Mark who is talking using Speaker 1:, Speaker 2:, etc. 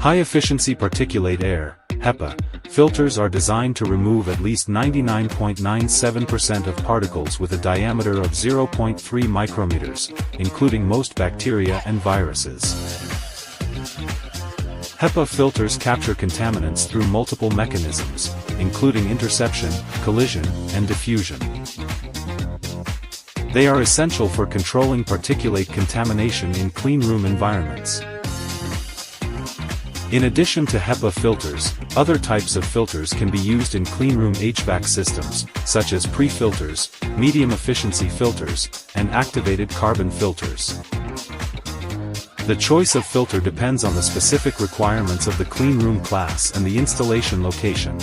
Speaker 1: High-efficiency particulate air (HEPA) filters are designed to remove at least 99.97% of particles with a diameter of 0.3 micrometers, including most bacteria and viruses. HEPA filters capture contaminants through multiple mechanisms, including interception, collision, and diffusion. They are essential for controlling particulate contamination in cleanroom environments. In addition to HEPA filters, other types of filters can be used in cleanroom HVAC systems, such as pre-filters, medium-efficiency filters, and activated carbon filters. The choice of filter depends on the specific requirements of the cleanroom class and the installation location.